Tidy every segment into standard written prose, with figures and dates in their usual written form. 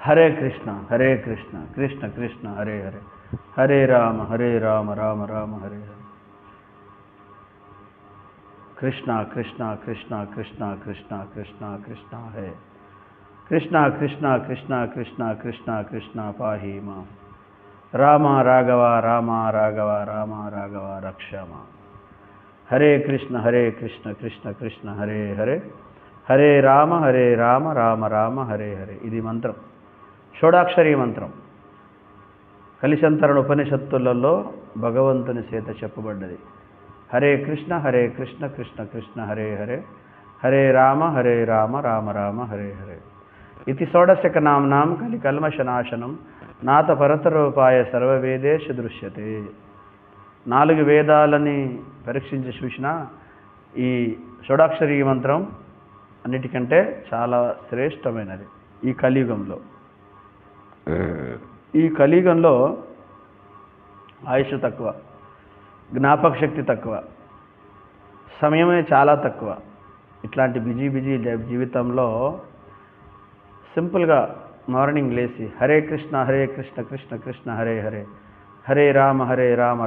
హరే కృష్ణ కృష్ణ కృష్ణ హరే హరే, హరే రామ రామ రామ హరే హరే. కృష్ణ కృష్ణ కృష్ణ కృష్ణ కృష్ణ కృష్ణ కృష్ణ హే కృష్ణ కృష్ణ కృష్ణ కృష్ణ కృష్ణ కృష్ణ పాహి మాం. రామ రాఘవ రామ రాఘవ రామ రాఘవ రక్ష మాం. హరే కృష్ణ కృష్ణ కృష్ణ హరే హరే, హరే రామ రామ రామ హరే హరే. ఇది మంత్రం, షోడాక్షరి మంత్రం. కలిశంతరణ ఉపనిషత్తులలో భగవంతుని చేత చెప్పబడ్డది. హరే కృష్ణ కృష్ణ కృష్ణ హరే హరే, హరే రామ రామ రామ హరే హరే. ఇది షోడశక నామ్నాం కలికల్మషనాశనం నాత పరతరూపాయ సర్వవేదేషు దృశ్యతే. 4 వేదాలని పరీక్షించి చూసిన ఈ షోడాక్షరి మంత్రం అన్నిటికంటే చాలా శ్రేష్టమైనది. ఈ కలియుగంలో ఆయుష్ తక్కువ, జ్ఞాపక శక్తి తక్కువ, సమయమే చాలా తక్కువ. ఇట్లాంటి బిజీ జీవితంలో సింపుల్గా మార్నింగ్ లేచి హరే కృష్ణ కృష్ణ కృష్ణ హరే హరే, హరే రామ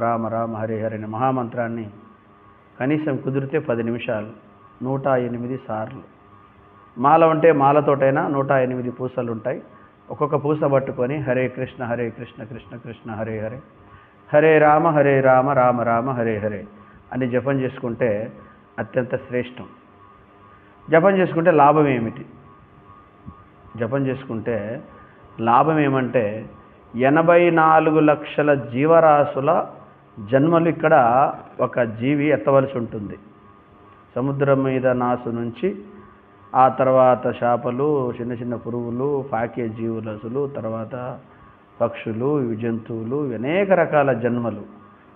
రామ రామ హరే హరే అనే మహామంత్రాన్ని కనీసం కుదిరితే 10 నిమిషాలు 108 సార్లు. మాల ఉంటే మాలతోటైనా 108 పూసలు ఉంటాయి. ఒక్కొక్క పూస పట్టుకొని హరే కృష్ణ కృష్ణ కృష్ణ హరే హరే, హరే రామ రామ రామ హరే హరే అని జపం చేసుకుంటే అత్యంత శ్రేష్టం. జపం చేసుకుంటే లాభం ఏమిటి? జపం చేసుకుంటే లాభం ఏమంటే 84 లక్షల జీవరాశుల జన్మలు ఇక్కడ ఒక జీవి ఎత్తవలసి ఉంటుంది. సముద్రం మీద నాసు నుంచి ఆ తర్వాత చేపలు, చిన్న చిన్న పురుగులు, పాకే జీవులసులు, తర్వాత పక్షులు, జంతువులు, అనేక రకాల జన్మలు.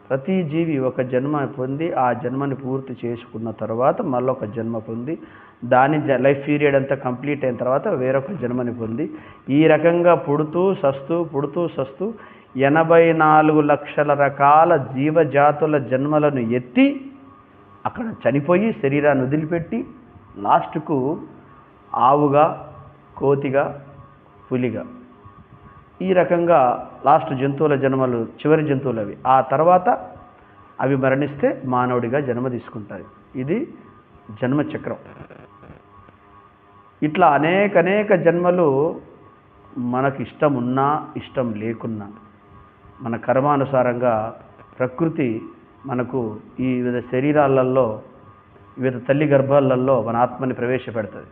ప్రతి జీవి ఒక జన్మ పొంది ఆ జన్మని పూర్తి చేసుకున్న తర్వాత మళ్ళొక జన్మ పొంది దాని లైఫ్ పీరియడ్ అంతా కంప్లీట్ అయిన తర్వాత వేరొక జన్మని పొంది ఈ రకంగా పుడుతూ సస్తూ 84 లక్షల రకాల జీవజాతుల జన్మలను ఎత్తి అక్కడ చనిపోయి శరీరాన్ని వదిలిపెట్టి లాస్ట్కు ఆవుగా, కోతిగా, పులిగా, ఈ రకంగా లాస్ట్ జంతువుల జన్మలు చివరి జంతువులు అవి. ఆ తర్వాత అవి మరణిస్తే మానవుడిగా జన్మ తీసుకుంటాయి. ఇది జన్మచక్రం. ఇట్లా అనేక జన్మలు మనకు ఇష్టం ఉన్నా ఇష్టం లేకున్నా మన కర్మానుసారంగా ప్రకృతి మనకు ఈ వివిధ శరీరాలలో వివిధ తల్లి గర్భాలలో మన ఆత్మని ప్రవేశపెడుతుంది.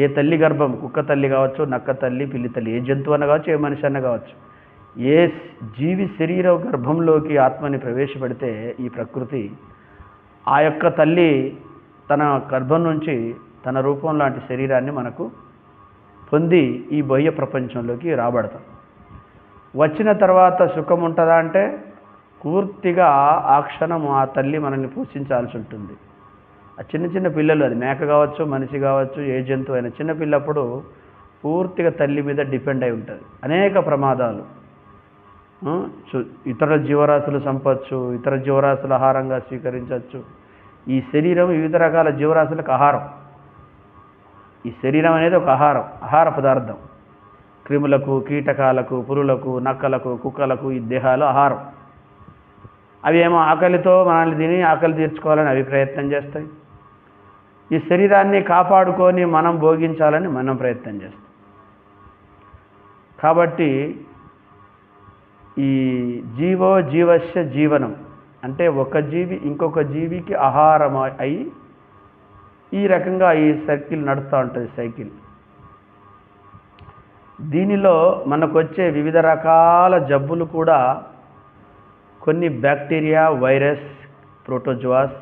ఏ తల్లి గర్భం, కుక్క తల్లి కావచ్చు, నక్క తల్లి, పిల్లి తల్లి, ఏ జంతువు అన్న కావచ్చు, ఏ మనిషి అన్న కావచ్చు, ఏ జీవి శరీర గర్భంలోకి ఆత్మని ప్రవేశపెడితే ఈ ప్రకృతి ఆ యొక్క తల్లి తన గర్భం నుంచి తన రూపం లాంటి శరీరాన్ని మనకు పొంది ఈ బాహ్య ప్రపంచంలోకి రాబడతాం. వచ్చిన తర్వాత సుఖం ఉంటుందా అంటే పూర్తిగా ఆ క్షణము ఆ తల్లి మనల్ని పోషించాల్సి ఉంటుంది. ఆ చిన్న పిల్లలు, అది మేక కావచ్చు, మనిషి కావచ్చు, ఏ జంతువు అయినా చిన్నపిల్లప్పుడు పూర్తిగా తల్లి మీద డిపెండ్ అయి ఉంటుంది. అనేక ప్రమాదాలు, ఇతర జీవరాశులు చంపచ్చు, ఇతర జీవరాశులు ఆహారంగా స్వీకరించవచ్చు. ఈ శరీరం వివిధ రకాల జీవరాశులకు ఆహారం. ఈ శరీరం అనేది ఒక ఆహార పదార్థం. క్రిములకు, కీటకాలకు, పురులకు, నక్కలకు, కుక్కలకు ఈ దేహాలు ఆహారం. అవి ఏమో ఆకలితో మనల్ని తిని ఆకలి తీర్చుకోవాలని అవి ప్రయత్నం చేస్తాయి. ఈ శరీరాన్ని కాపాడుకొని మనం భోగించాలని మనం ప్రయత్నం చేస్తాం. కాబట్టి ఈ జీవస్య జీవనం అంటే ఒక జీవి ఇంకొక జీవికి ఆహారం అయి ఈ రకంగా ఈ సర్కిల్ నడుస్తూ ఉంటుంది. సైకిల్. దీనిలో మనకు వచ్చే వివిధ రకాల జబ్బులు కూడా కొన్ని బ్యాక్టీరియా, వైరస్, ప్రోటోజోవాస్,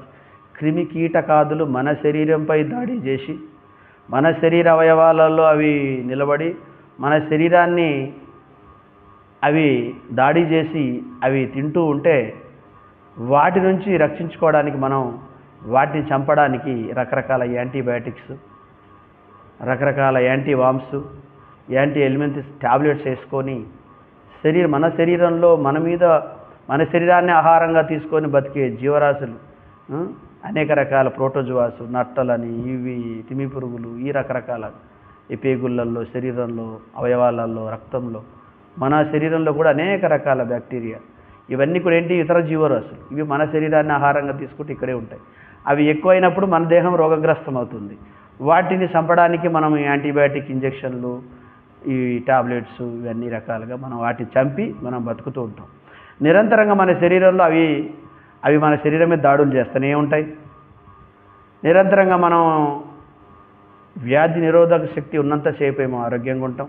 క్రిమి కీటకాదులు మన శరీరంపై దాడి చేసి మన శరీర అవయవాలలో అవి నిలబడి మన శరీరాన్ని అవి దాడి చేసి అవి తింటూ ఉంటే వాటి నుంచి రక్షించుకోవడానికి మనం వాటిని చంపడానికి రకరకాల యాంటీబయాటిక్స్, రకరకాల యాంటీవామ్స్, యాంటీ ఎలిమెంట్స్ ట్యాబ్లెట్స్ వేసుకొని మన శరీరంలో మన శరీరాన్ని ఆహారంగా తీసుకొని బతికే జీవరాశులు, అనేక రకాల ప్రోటోజోవాస్, నట్టలని, ఇవి తిమి పురుగులు, ఈ రకరకాల ఈ పేగుళ్ళల్లో, శరీరంలో, అవయవాలలో, రక్తంలో, మన శరీరంలో కూడా అనేక రకాల బ్యాక్టీరియా, ఇవన్నీ కూడా ఏంటి, ఇతర జీవరాశులు. ఇవి మన శరీరాన్ని ఆహారంగా తీసుకుంటే ఇక్కడే ఉంటాయి. అవి ఎక్కువైనప్పుడు మన దేహం రోగగ్రస్తం అవుతుంది. వాటిని చంపడానికి మనం యాంటీబయాటిక్ ఇంజెక్షన్లు, ఈ టాబ్లెట్స్, ఇవన్నీ రకాలుగా మనం వాటిని చంపి మనం బతుకుతూ ఉంటాం. నిరంతరంగా మన శరీరంలో అవి మన శరీరం మీద దాడులు చేస్తూనే ఉంటాయి. నిరంతరంగా మనం వ్యాధి నిరోధక శక్తి ఉన్నంతసేపు ఏమో ఆరోగ్యంగా ఉంటాం.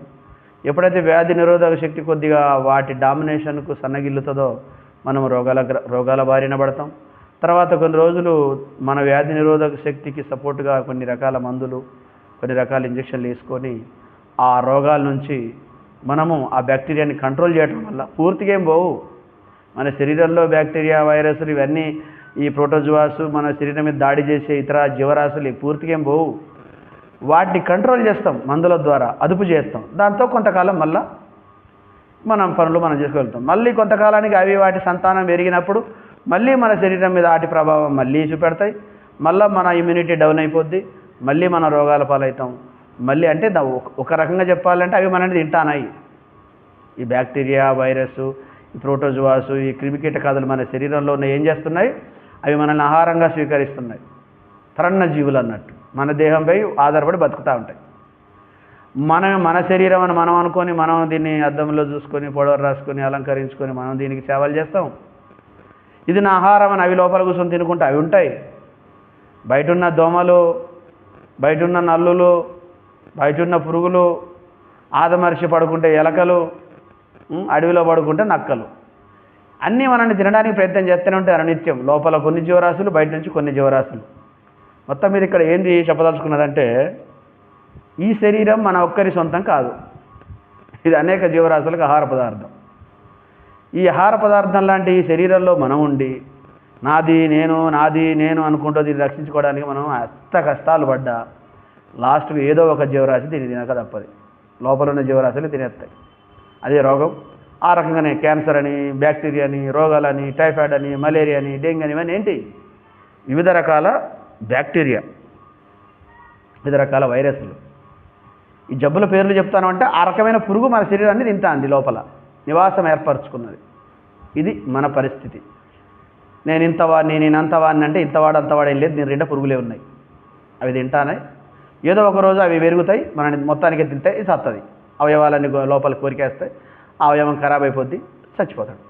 ఎప్పుడైతే వ్యాధి నిరోధక శక్తి కొద్దిగా వాటి డామినేషన్కు సన్నగిల్లుతుందో మనం రోగాల బారిన పడతాం. తర్వాత కొన్ని రోజులు మన వ్యాధి నిరోధక శక్తికి సపోర్ట్గా కొన్ని రకాల మందులు, కొన్ని రకాల ఇంజక్షన్లు వేసుకొని ఆ రోగాల నుంచి మనము ఆ బ్యాక్టీరియాని కంట్రోల్ చేయడం వల్ల పూర్తిగా ఏం పోవు. మన శరీరంలో బ్యాక్టీరియా, వైరస్లు ఇవన్నీ, ఈ ప్రోటోజువాస్ మన శరీరం మీద దాడి చేసే ఇతర జీవరాశులు పూర్తిగా ఏం పోవు. వాటిని కంట్రోల్ చేస్తాం, మందుల ద్వారా అదుపు చేస్తాం. దాంతో కొంతకాలం మళ్ళీ మనం పనులు మనం చేసుకోగలుగుతాం. మళ్ళీ కొంతకాలానికి అవి వాటి సంతానం పెరిగినప్పుడు మళ్ళీ మన శరీరం మీద వాటి ప్రభావం మళ్ళీ చూపెడతాయి. మళ్ళీ మన ఇమ్యూనిటీ డౌన్ అయిపోద్ది, మళ్ళీ మన రోగాల పాలవుతాం. మళ్ళీ అంటే ఒక రకంగా చెప్పాలంటే అవి మనని తింటానాయి. ఈ బ్యాక్టీరియా, వైరస్, ఈ ప్రోటోజువాసు, ఈ క్రిమికీటకాదులు మన శరీరంలో ఉన్న ఏం చేస్తున్నాయి, అవి మనల్ని ఆహారంగా స్వీకరిస్తున్నాయి. తరణ జీవులు అన్నట్టు మన దేహంపై ఆధారపడి బతుకుతూ ఉంటాయి. మన శరీరం అని మనం అనుకొని మనం దీన్ని అద్దంలో చూసుకొని పొడవరు రాసుకొని అలంకరించుకొని మనం దీనికి సేవలు చేస్తాం. ఇది నా ఆహారం అని అవి లోపల కూర్చొని తినుకుంటే అవి ఉంటాయి. బయటున్న దోమలు, బయటున్న నల్లులు, బయటున్న పురుగులు, ఆదమరిచి పడుకుంటే ఎలకలు, అడవిలో పడుకుంటే నక్కలు, అన్నీ మనల్ని తినడానికి ప్రయత్నం చేస్తూనే ఉంటాయి నిత్యం. లోపల కొన్ని జీవరాశులు, బయట నుంచి కొన్ని జీవరాశులు. మొత్తం మీద ఇక్కడ ఏంది చెప్పదలుచుకున్నదంటే, ఈ శరీరం మన ఒక్కరి సొంతం కాదు. ఇది అనేక జీవరాశులకు ఆహార పదార్థం. ఈ ఆహార పదార్థం లాంటి ఈ శరీరంలో మనం ఉండి నాది నేను అనుకుంటూ దీన్ని రక్షించుకోవడానికి మనం ఎంత కష్టాలు పడ్డా లాస్ట్కి ఏదో ఒక జీవరాశి దీన్ని తినక తప్పదు. లోపల ఉన్న జీవరాశులు తినేస్తాయి. అదే రోగం. ఆ రకంగానే క్యాన్సర్ అని, బ్యాక్టీరియా అని, రోగాలని, టైఫాయిడ్ అని, మలేరియా అని, డెంగ్యూ అని, ఇవన్నీ ఏంటి, వివిధ రకాల బ్యాక్టీరియా, వివిధ రకాల వైరస్లు. ఈ జబ్బుల పేర్లు చెప్తాను అంటే ఆ రకమైన పురుగు మన శరీరాన్ని తింటాంది, లోపల నివాసం ఏర్పరచుకున్నది. ఇది మన పరిస్థితి. నేను ఇంతవాడిని, నేను అంతవాడిని అంటే ఇంతవాడు అంతవాడు ఏం లేదు, నేను రెండో పురుగులే ఉన్నాయి. అవి తింటానే ఏదో ఒక రోజు అవి పెరుగుతాయి, మనని మొత్తానికి తింటాయి, ఇది సత్తది. అవయవాలన్నీ లోపల కోరికేస్తాయి, ఆ అవయవం ఖరాబ్ అయిపోద్ది, చచ్చిపోతాడు.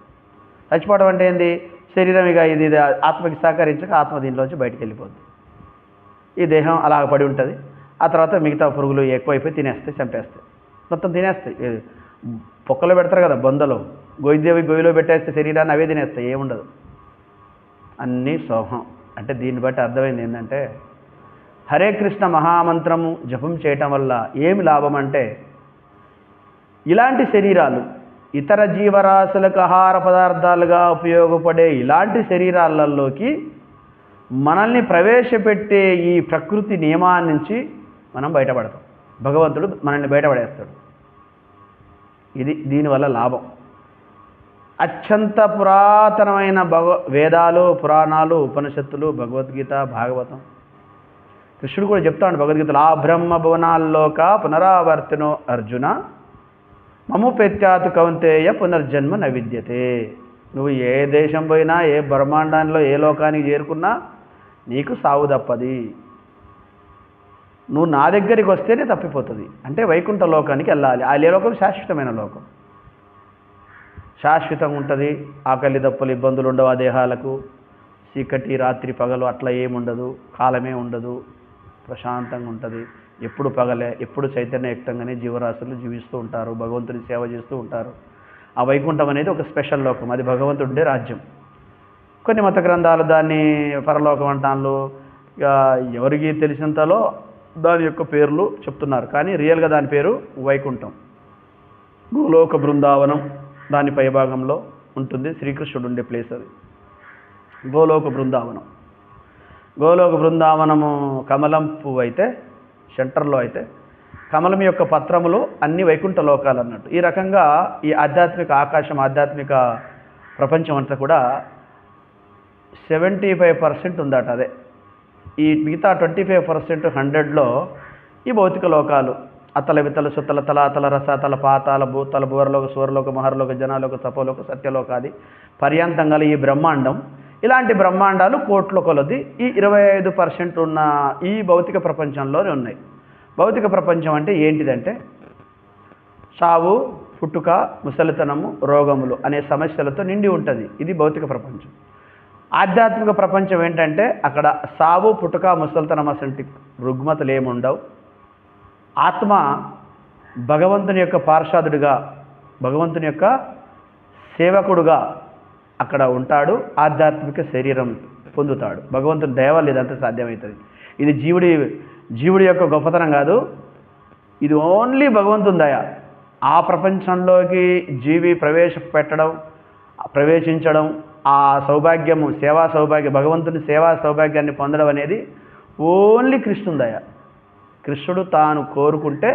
చచ్చిపోవడం అంటే ఏంది, శరీరం ఇక ఇది ఆత్మకి సహకరించక ఆత్మ దీనిలోంచి బయటికి వెళ్ళిపోద్ది. ఈ దేహం అలాగ పడి ఉంటుంది. ఆ తర్వాత మిగతా పురుగులు ఎక్కువైపోయి తినేస్తాయి, చంపేస్తాయి, మొత్తం తినేస్తాయి. పొక్కలో పెడతారు కదా బొందలో, గొయ్యిలో పెట్టేస్తే శరీరాన్ని అవే తినేస్తాయి, ఏముండదు. అన్నీ సోహం. అంటే దీన్ని బట్టి అర్థమైంది ఏంటంటే, హరే కృష్ణ మహామంత్రము జపం చేయటం వల్ల ఏమి లాభం అంటే, ఇలాంటి శరీరాలు ఇతర జీవరాశులకు ఆహార పదార్థాలుగా ఉపయోగపడే ఇలాంటి శరీరాలలోకి మనల్ని ప్రవేశపెట్టే ఈ ప్రకృతి నియమాన్ని నుంచి మనం బయటపడతాం. భగవంతుడు మనల్ని బయటపడేస్తాడు. ఇది దీనివల్ల లాభం. అత్యంత పురాతనమైన వేదాలు, పురాణాలు, ఉపనిషత్తులు, భగవద్గీత, భాగవతం, కృష్ణుడు కూడా చెప్తాడు భగవద్గీతలో, ఆ బ్రహ్మ భువనాల్లోక పునరావర్తనో అర్జున మముపేత్యాతు కౌంతేయ పునర్జన్మ నవిద్యతే. నువ్వు ఏ దేశం పోయినా, ఏ బ్రహ్మాండంలో ఏ లోకానికి చేరుకున్నా నీకు సావు తప్పది. నువ్వు నా దగ్గరికి వస్తేనే తప్పిపోతుంది. అంటే వైకుంఠ లోకానికి వెళ్ళాలి. ఆ లోకం శాశ్వతమైన లోకం, శాశ్వతంగా ఉంటుంది. ఆకలి దప్పులు ఇబ్బందులు ఉండవు ఆ దేహాలకు. చీకటి రాత్రి పగలు అట్లా ఏముండదు, కాలమే ఉండదు, ప్రశాంతంగా ఉంటుంది. ఎప్పుడు పగలే, ఎప్పుడు చైతన్యయుక్తంగానే జీవరాశులు జీవిస్తూ ఉంటారు, భగవంతుని సేవ చేస్తూ ఉంటారు. ఆ వైకుంఠం అనేది ఒక స్పెషల్ లోకం, అది భగవంతుడే రాజ్యం. కొన్ని మత గ్రంథాలు దాన్ని పరలోకం అంటాను, ఇక ఎవరికి తెలిసినంతలో దాని యొక్క పేర్లు చెప్తున్నారు. కానీ రియల్గా దాని పేరు వైకుంఠం. గోలోక బృందావనం దాని పైభాగంలో ఉంటుంది. శ్రీకృష్ణుడు ఉండే ప్లేస్ అది గోలోక బృందావనం. గోలోక బృందావనము కమలం పువ్వు అయితే, సెంటర్లో అయితే కమలం యొక్క పత్రములు అన్ని వైకుంఠ లోకాలు అన్నట్టు. ఈ రకంగా ఈ ఆధ్యాత్మిక ఆకాశం, ఆధ్యాత్మిక ప్రపంచం అంతా కూడా 75% ఉందట. అదే ఈ మిగతా 25% 100లో ఈ భౌతిక లోకాలు, అతల వితల సుతల తలాతల రసాతల పాతాల భూతల భూరలోక సూరలోక మహర్లోక జనాలోక తపోలోక సత్యలోకాది పర్యంతం గల ఈ బ్రహ్మాండం, ఇలాంటి బ్రహ్మాండాలు కోట్ల కొలది ఈ 25% ఉన్న ఈ భౌతిక ప్రపంచంలోనే ఉన్నాయి. భౌతిక ప్రపంచం అంటే ఏంటిదంటే సావు, పుట్టుక, ముసలితనము, రోగములు అనే సమస్యలతో నిండి ఉంటుంది. ఇది భౌతిక ప్రపంచం. ఆధ్యాత్మిక ప్రపంచం ఏంటంటే అక్కడ సావు, పుట్టుక, ముసలితనం అసంటి రుగ్మతలు ఏముండవు. ఆత్మ భగవంతుని యొక్క పార్షాదుడిగా, భగవంతుని యొక్క సేవకుడుగా అక్కడ ఉంటాడు. ఆధ్యాత్మిక శరీరం పొందుతాడు. భగవంతుని దయ వల్ల ఇదంతా సాధ్యమవుతుంది. ఇది జీవుడి యొక్క గొప్పతనం కాదు, ఇది ఓన్లీ భగవంతుని దయ. ఆ ప్రపంచంలోకి జీవి ప్రవేశించడం, ఆ సౌభాగ్యము, సేవా సౌభాగ్యం, భగవంతుని సేవా సౌభాగ్యాన్ని పొందడం అనేది ఓన్లీ కృష్ణుని దయ. కృష్ణుడు తాను కోరుకుంటే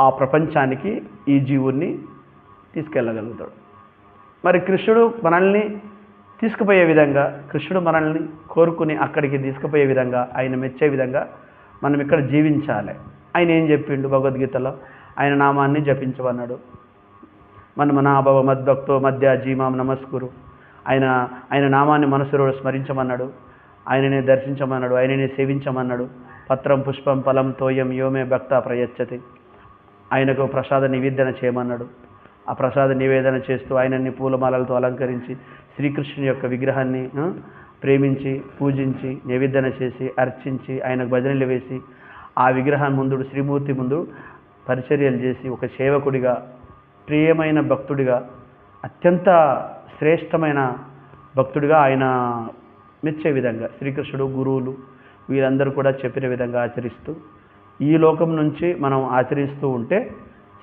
ఆ ప్రపంచానికి ఈ జీవుణ్ణి తీసుకెళ్ళగలుగుతాడు. మరి కృష్ణుడు మనల్ని తీసుకుపోయే విధంగా, కృష్ణుడు మనల్ని కోరుకుని అక్కడికి తీసుకుపోయే విధంగా, ఆయన మెచ్చే విధంగా మనం ఇక్కడ జీవించాలి. ఆయన ఏం చెప్పిండు భగవద్గీతలో? ఆయన నామాన్ని జపించమన్నాడు. మన్మనాభవ మద్భక్తో మధ్య జీమాం నమస్కురు. ఆయన నామాన్ని మనసులో స్మరించమన్నాడు. ఆయననే దర్శించమన్నాడు. ఆయననే సేవించమన్నాడు. పత్రం పుష్పం ఫలం తోయం యోమే భక్త ప్రయచ్చతి. ఆయనకు ప్రసాద నివేదన చేయమన్నాడు. ఆ ప్రసాద నివేదన చేస్తూ ఆయనని పూలమాలలతో అలంకరించి శ్రీకృష్ణుని యొక్క విగ్రహాన్ని ప్రేమించి, పూజించి, నివేదన చేసి, అర్చించి, ఆయనకు భజనలు వేసి, ఆ విగ్రహం ముందు, శ్రీమూర్తి ముందు పరిచర్యలు చేసి, ఒక సేవకుడిగా, ప్రియమైన భక్తుడిగా, అత్యంత శ్రేష్టమైన భక్తుడిగా ఆయన మెచ్చే విధంగా శ్రీకృష్ణుడు, గురువులు వీరందరూ కూడా చెప్పిన విధంగా ఆచరిస్తూ ఈ లోకం నుంచి మనం ఆచరిస్తూ ఉంటే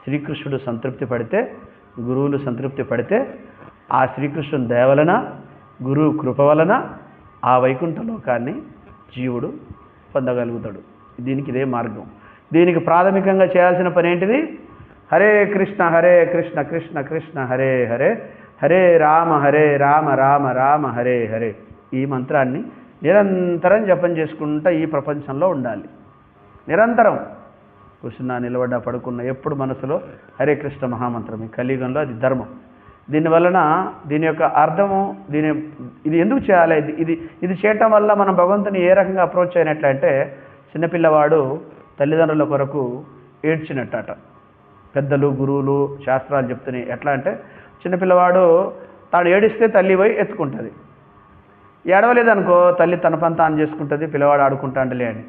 శ్రీకృష్ణుడు సంతృప్తి పడితే, గురువులు సంతృప్తి పడితే, ఆ శ్రీకృష్ణుని దయ వలన, గురువు కృప వలన ఆ వైకుంఠ లోకాన్ని జీవుడు పొందగలుగుతాడు. దీనికి ఇదే మార్గం. దీనికి ప్రాథమికంగా చేయాల్సిన పని ఏంటిది? హరే కృష్ణ కృష్ణ కృష్ణ హరే హరే, హరే రామ రామ రామ హరే హరే. ఈ మంత్రాన్ని నిరంతరం జపం చేసుకుంటూ ఈ ప్రపంచంలో ఉండాలి. నిరంతరం కూర్చున్నా, నిలబడ్డా, పడుకున్నా ఎప్పుడు మనసులో హరే కృష్ణ మహామంత్రమే. కలియుగంలో అది ధర్మం. దీనివలన దీని యొక్క అర్థము, ఇది ఎందుకు చేయాలి, ఇది చేయటం వల్ల మనం భగవంతుని ఏ రకంగా అప్రోచ్ అయినట్లంటే, చిన్నపిల్లవాడు తల్లిదండ్రుల కొరకు ఏడ్చినట్టట. పెద్దలు, గురువులు, శాస్త్రాలు చెప్తున్నాయి. ఎట్లా అంటే చిన్నపిల్లవాడు తాను ఏడిస్తే తల్లి పోయి ఎత్తుకుంటుంది. ఏడవలేదనుకో తల్లి తన పని తాను చేసుకుంటుంది, పిల్లవాడు ఆడుకుంటాండలే అని.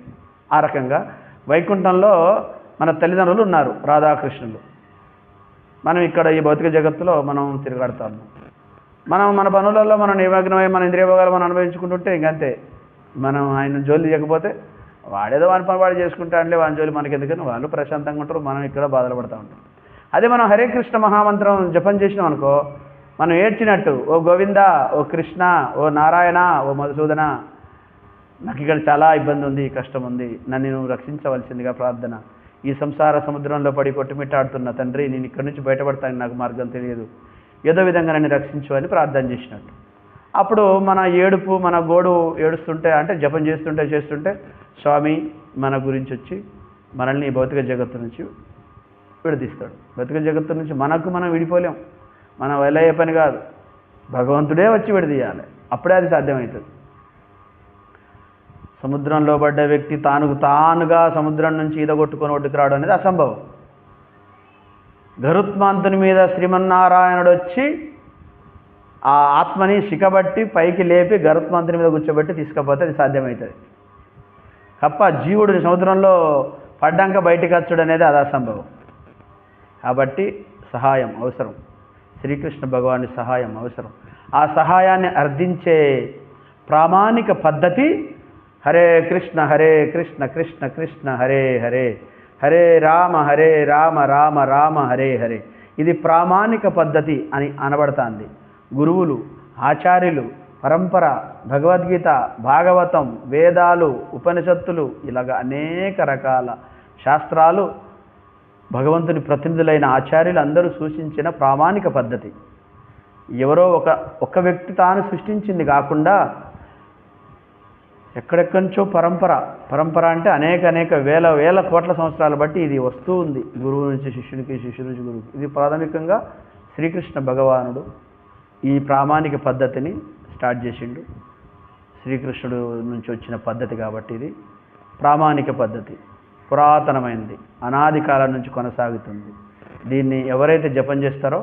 ఆ రకంగా వైకుంఠంలో మన తల్లిదండ్రులు ఉన్నారు, రాధాకృష్ణులు. మనం ఇక్కడ ఈ భౌతిక జగత్తులో మనం తిరగాడుతాము. మన పనులలో మనం నిమగ్నమై మన ఇంద్రియభోగాలు మనం అనుభవించుకుంటుంటే ఇంకంతే. మనం ఆయన జోలి చేయకపోతే వాడేదో వాని పని వాడు చేసుకుంటాడులే, వాని జోలి మనకి ఎందుకని వాళ్ళు ప్రశాంతంగా ఉంటారు, మనం ఇక్కడ బాధలు పడుతూ ఉంటాం. అదే మనం హరే కృష్ణ మహామంత్రం జపం చేసినాం అనుకో, మనం ఏడ్చినట్టు, ఓ గోవింద, ఓ కృష్ణ, ఓ నారాయణ, ఓ మధుసూదన, నాకు ఇక్కడ చాలా ఇబ్బంది ఉంది, కష్టం ఉంది, నన్ను నువ్వు రక్షించవలసిందిగా ప్రార్థన. ఈ సంసార సముద్రంలో పడి కొట్టుమిట్టాడుతున్న తండ్రి, నేను ఇక్కడి నుంచి బయటపడతాను, నాకు మార్గం తెలియదు, ఏదో విధంగా నన్ను రక్షించు అని ప్రార్థన చేసినట్టు. అప్పుడు మన ఏడుపు, మన గోడు ఏడుస్తుంటే, అంటే జపం చేస్తుంటే స్వామి మన గురించి వచ్చి మనల్ని ఈ భౌతిక జగత్తు నుంచి విడదీస్తాడు. భౌతిక జగత్తు నుంచి మనం విడిపోలేం. మనం వెళ్ళే పని కాదు, భగవంతుడే వచ్చి విడదీయాలి. అప్పుడే అది సాధ్యమవుతుంది. సముద్రంలో పడ్డ వ్యక్తి తానుగా సముద్రం నుంచి ఈదగొట్టుకొని ఒడ్డుకు రావడం అనేది అసంభవం. గరుత్మంతుని మీద శ్రీమన్నారాయణుడు వచ్చి ఆ ఆత్మని శిఖబట్టి పైకి లేపి గరుత్మంతుని మీద కూర్చోబెట్టి తీసుకపోతే అది సాధ్యమవుతుంది. తప్ప జీవుడిని సముద్రంలో పడ్డాక బయటికి వచ్చుడు అనేది అది అసంభవం. కాబట్టి సహాయం అవసరం, శ్రీకృష్ణ భగవాని సహాయం అవసరం. ఆ సహాయాన్ని అర్థించే ప్రామాణిక పద్ధతి హరే కృష్ణ కృష్ణ కృష్ణ హరే హరే, హరే రామ రామ రామ హరే హరే. ఇది ప్రామాణిక పద్ధతి అని అనబడుతుంది. గురువులు, ఆచార్యులు, పరంపర, భగవద్గీత, భాగవతం, వేదాలు, ఉపనిషత్తులు, ఇలాగ అనేక రకాల శాస్త్రాలు, భగవంతుని ప్రతినిధులైన ఆచార్యులు అందరూ సూచించిన ప్రామాణిక పద్ధతి. ఎవరో ఒక వ్యక్తి తాను సృష్టించింది కాకుండా ఎక్కడెక్కడి నుంచో పరంపర అంటే అనేక వేల కోట్ల సంవత్సరాలు బట్టి ఇది వస్తూ ఉంది. గురువు నుంచి శిష్యునికి, శిష్యు నుంచి గురువుకి. ఇది ప్రాథమికంగా శ్రీకృష్ణ భగవానుడు ఈ ప్రామాణిక పద్ధతిని స్టార్ట్ చేసిండు. శ్రీకృష్ణుడు నుంచి వచ్చిన పద్ధతి కాబట్టి ఇది ప్రామాణిక పద్ధతి, పురాతనమైనది, అనాది కాలం నుంచి కొనసాగుతుంది. దీన్ని ఎవరైతే జపం చేస్తారో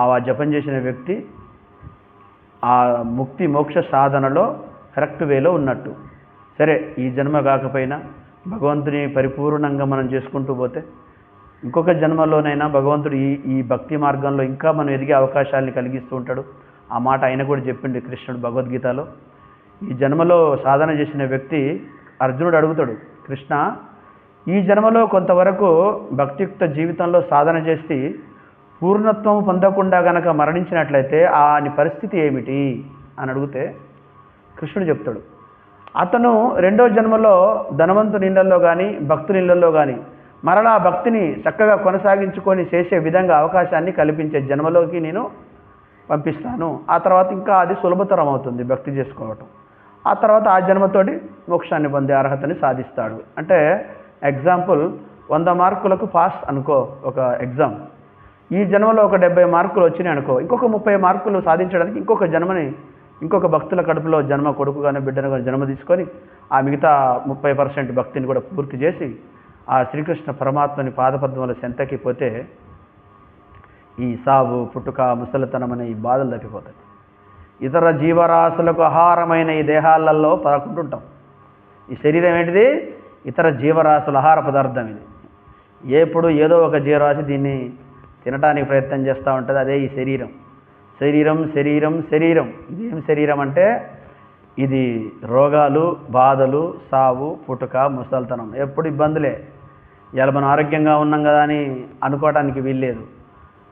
ఆ జపం చేసిన వ్యక్తి ఆ ముక్తి మోక్ష సాధనలో కరెక్ట్ వేలో ఉన్నట్టు. సరే, ఈ జన్మ కాకపోయినా భగవంతుని పరిపూర్ణంగా మనం చేసుకుంటూ పోతే ఇంకొక జన్మలోనైనా భగవంతుడు ఈ భక్తి మార్గంలో ఇంకా మనం ఎదిగే అవకాశాన్ని కలిగిస్తూ ఉంటాడు. ఆ మాట ఆయన కూడా చెప్పిండు కృష్ణుడు భగవద్గీతలో. ఈ జన్మలో సాధన చేసిన వ్యక్తి, అర్జునుడు అడుగుతాడు, కృష్ణ ఈ జన్మలో కొంతవరకు భక్తియుక్త జీవితంలో సాధన చేసి పూర్ణత్వం పొందకుండా గనక మరణించినట్లయితే ఆని పరిస్థితి ఏమిటి అని అడిగితే కృష్ణుడు చెప్తాడు, అతను రెండో జన్మలో ధనవంతుని ఇళ్లలో కానీ భక్తుని ఇళ్లలో కానీ మరలా భక్తిని చక్కగా కొనసాగించుకొని చేసే విధంగా అవకాశాన్ని కల్పించే జన్మలోకి నేను పంపిస్తాను. ఆ తర్వాత ఇంకా అది సులభతరం అవుతుంది భక్తి చేసుకోవటం. ఆ తర్వాత ఆ జన్మతోటి మోక్షాన్ని పొందే అర్హతని సాధిస్తాడు. అంటే ఎగ్జాంపుల్ 100 మార్కులకు పాస్ అనుకో ఒక ఎగ్జామ్. ఈ జన్మలో ఒక 70 మార్కులు వచ్చినాయి అనుకో, ఇంకొక 30 మార్కులు సాధించడానికి ఇంకొక భక్తుల కడుపులో జన్మ, కొడుకు కానీ బిడ్డను కానీ జన్మ తీసుకొని ఆ మిగతా 30% భక్తిని కూడా పూర్తి చేసి ఆ శ్రీకృష్ణ పరమాత్మని పాదపద్మల చెంతకి పోతే ఈ సావు, పుట్టుక, ముసలితనం అనే ఈ బాధలు తప్పిపోతాయి. ఇతర జీవరాశులకు ఆహారమైన ఈ దేహాలలో పడుకుంటుంటాం. ఈ శరీరం ఏంటిది? ఇతర జీవరాశుల ఆహార పదార్థం ఇది. ఎప్పుడు ఏదో ఒక జీవరాశి దీన్ని తినడానికి ప్రయత్నం చేస్తూ ఉంటుంది. అదే ఈ శరీరం. శరీరం ఇది ఏం శరీరం అంటే ఇది రోగాలు, బాధలు, సావు, పుట్టుక, ముసలితనం, ఎప్పుడు ఇబ్బందులే. ఇలా మనం ఆరోగ్యంగా ఉన్నాం కదా అని అనుకోవడానికి వీల్లేదు.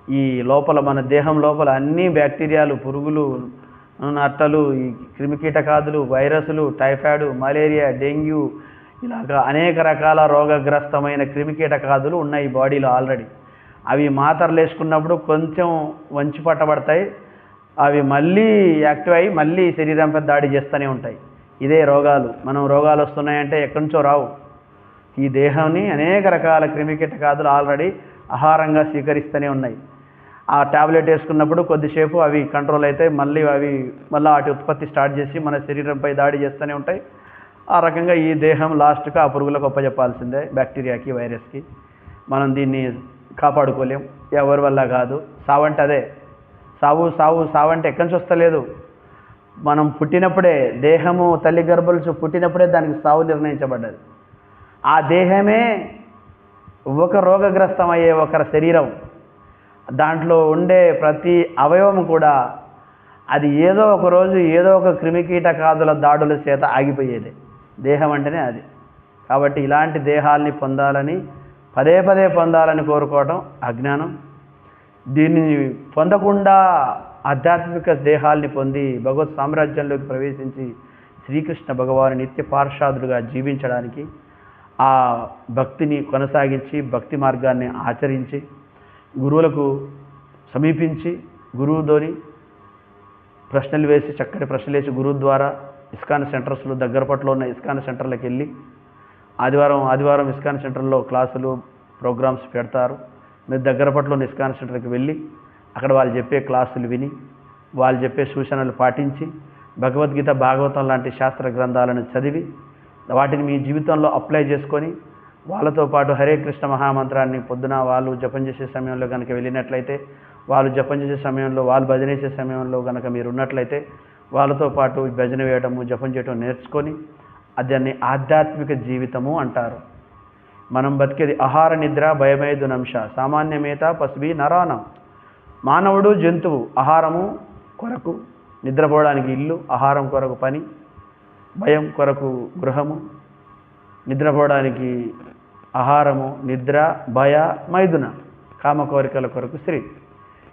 ఈ లోపల మన దేహం లోపల అన్ని బ్యాక్టీరియాలు, పురుగులు, నట్టలు, ఈ క్రిమికీటకాదులు, వైరస్లు, టైఫాయిడ్, మలేరియా, డెంగ్యూ ఇలాగా అనేక రకాల రోగగ్రస్తమైన క్రిమికీటకాదులు ఉన్నాయి బాడీలో ఆల్రెడీ. అవి మాత్రలు వేసుకున్నప్పుడు కొంచెం వంచి పట్టబడతాయి. అవి మళ్ళీ యాక్టివ్ అయ్యి మళ్ళీ శరీరంపై దాడి చేస్తూనే ఉంటాయి. ఇదే రోగాలు. మనం రోగాలు వస్తున్నాయంటే ఎక్కడి నుంచో రావు. ఈ దేహాన్ని అనేక రకాల క్రిమికీటకాదులు ఆల్రెడీ ఆహారంగా స్వీకరిస్తూనే ఉన్నాయి. ఆ ట్యాబ్లెట్ వేసుకున్నప్పుడు కొద్దిసేపు అవి కంట్రోల్ అయితే మళ్ళీ వాటి ఉత్పత్తి స్టార్ట్ చేసి మన శరీరంపై దాడి చేస్తూనే ఉంటాయి. ఆ రకంగా ఈ దేహం లాస్ట్గా ఆ పురుగులకు ఒప్పజెప్పాల్సిందే, బ్యాక్టీరియాకి, వైరస్కి. మనం దీన్ని కాపాడుకోలేం, ఎవరి వల్ల కాదు. సావంటే అదే. సావంటే ఎక్కడి నుంచి వస్తలేదు. మనం పుట్టినప్పుడే, దేహము తల్లి గర్భంలో పుట్టినప్పుడే దానికి సావు నిర్ణయించబడ్డది. ఆ దేహమే ఒక రోగగ్రస్తమయ్యే ఒకరి శరీరం. దాంట్లో ఉండే ప్రతి అవయవం కూడా అది ఏదో ఒక రోజు ఏదో ఒక క్రిమికీటకాదుల దాడుల చేత ఆగిపోయేది. దేహం అంటేనే అది. కాబట్టి ఇలాంటి దేహాల్ని పొందాలని, పదే పొందాలని కోరుకోవడం అజ్ఞానం. దీన్ని పొందకుండా ఆధ్యాత్మిక దేహాల్ని పొంది భగవత్ సామ్రాజ్యంలోకి ప్రవేశించి శ్రీకృష్ణ భగవాను నిత్య పార్షాదుడుగా జీవించడానికి, ఆ భక్తిని కొనసాగించి భక్తి మార్గాన్ని ఆచరించి గురువులకు సమీపించి గురువుతోని ప్రశ్నలు వేసి, చక్కటి ప్రశ్నలు వేసి గురువు ద్వారా ఇస్కాన్ సెంటర్స్లో దగ్గర పట్లో ఉన్న ఇస్కాన్ సెంటర్లకు వెళ్ళి ఆదివారం ఇస్కాన్ సెంటర్లో క్లాసులు, ప్రోగ్రామ్స్ పెడతారు. మీరు దగ్గర పట్లో ఉన్న ఇస్కాన్ సెంటర్కి వెళ్ళి అక్కడ వాళ్ళు చెప్పే క్లాసులు విని, వాళ్ళు చెప్పే సూచనలు పాటించి, భగవద్గీత, భాగవతం లాంటి శాస్త్ర గ్రంథాలను చదివి వాటిని మీ జీవితంలో అప్లై చేసుకొని వాళ్ళతో పాటు హరే కృష్ణ మహామంత్రాన్ని పొద్దున వాళ్ళు జపం చేసే సమయంలో కనుక వెళ్ళినట్లయితే, వాళ్ళు జపం చేసే సమయంలో, వాళ్ళు భజన చేసే సమయంలో కనుక మీరు ఉన్నట్లయితే వాళ్ళతో పాటు భజన వేయటము, జపం చేయటం నేర్చుకొని దాన్ని ఆధ్యాత్మిక జీవితము అంటారు. మనం బతికేది ఆహార నిద్ర భయమేదునంశ సామాన్యమేత పశువి నరానం. మానవుడు జంతువు ఆహారము కొరకు, నిద్రపోవడానికి ఇల్లు, ఆహారం కొరకు పని, భయం కొరకు గృహము, నిద్రపోవడానికి ఆహారము, నిద్ర, భయ, మైథున, కామ కోరికల కొరకు స్త్రీ.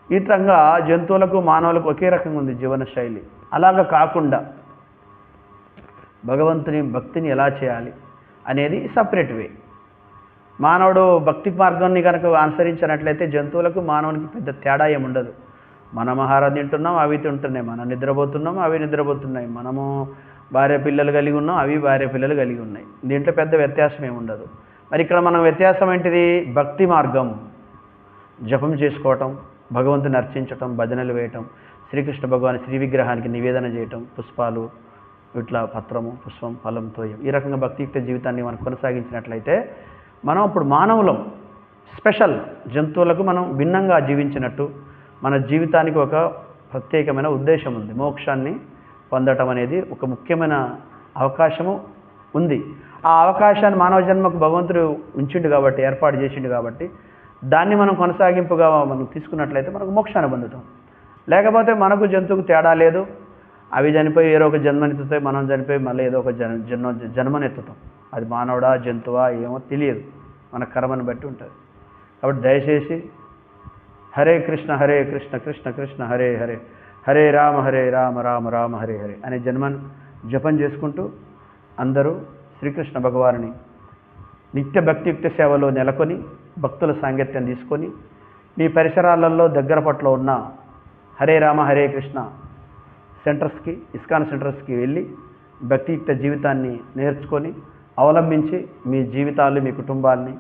ఈ విధంగా జంతువులకు మానవులకు ఒకే రకంగా ఉంది జీవన శైలి. అలాగా కాకుండా భగవంతుని భక్తిని ఎలా చేయాలి అనేది సపరేట్ వే. మానవుడు భక్తి మార్గాన్ని కనుక అనుసరించినట్లయితే జంతువులకు మానవునికి పెద్ద తేడా ఏముండదు. మనం ఆహారం తింటున్నాం, అవి తింటున్నాయి. మనం నిద్రపోతున్నాం, అవి నిద్రపోతున్నాయి. మనము భార్య పిల్లలు కలిగి ఉన్నాం, అవి భార్య పిల్లలు కలిగి ఉన్నాయి. దీంట్లో పెద్ద వ్యత్యాసం ఏమి ఉండదు. మరి ఇక్కడ మనం వ్యత్యాసం ఏంటిది? భక్తి మార్గం, జపం చేసుకోవటం, భగవంతుని అర్చించటం, భజనలు వేయటం, శ్రీకృష్ణ భగవాన్ శ్రీ విగ్రహానికి నివేదన చేయటం, పుష్పాలు ఇట్లా పత్రము, పుష్పం, ఫలంతో ఈ రకంగా భక్తియుక్త జీవితాన్ని మనం కొనసాగించినట్లయితే మనం ఇప్పుడు మానవులం, స్పెషల్, జంతువులకు మనం భిన్నంగా జీవించినట్టు మన జీవితానికి ఒక ప్రత్యేకమైన ఉద్దేశం ఉంది. మోక్షాన్ని పొందటం అనేది ఒక ముఖ్యమైన అవకాశము ఉంది. ఆ అవకాశాన్ని మానవ జన్మకు భగవంతుడు ఉంచిండు కాబట్టి, ఏర్పాటు చేసిండు కాబట్టి దాన్ని మనం కొనసాగింపుగా మనం తీసుకున్నట్లయితే మనకు మోక్షాన్ని పొందుతాం. లేకపోతే మనకు జంతువుకు తేడా లేదు, అవి చనిపోయి ఏదో ఒక జన్మనెత్తుతాయి, మనం చనిపోయి మళ్ళీ ఏదో ఒక జన్మనెత్తుతాం. అది మానవుడా జంతువా ఏమో తెలియదు, మన కర్మను బట్టి ఉంటుంది. కాబట్టి దయచేసి హరే కృష్ణ కృష్ణ కృష్ణ హరే హరే, హరే రామ రామ రామ హరే హరే అనే జపం చేసుకుంటూ అందరూ శ్రీకృష్ణ భగవానుని నిత్య భక్తియుక్త సేవలో నెలకొని భక్తుల సాంగత్యం తీసుకొని మీ పరిసరాలలో దగ్గర పట్ల ఉన్న హరే రామ హరే కృష్ణ సెంటర్స్కి, ఇస్కాన్ సెంటర్స్కి వెళ్ళి భక్తియుక్త జీవితాన్ని నేర్చుకొని అవలంబించి మీ జీవితాలు, మీ కుటుంబాన్ని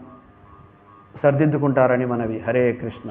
సరిదిద్దుకుంటారని మనవి. హరే కృష్ణ.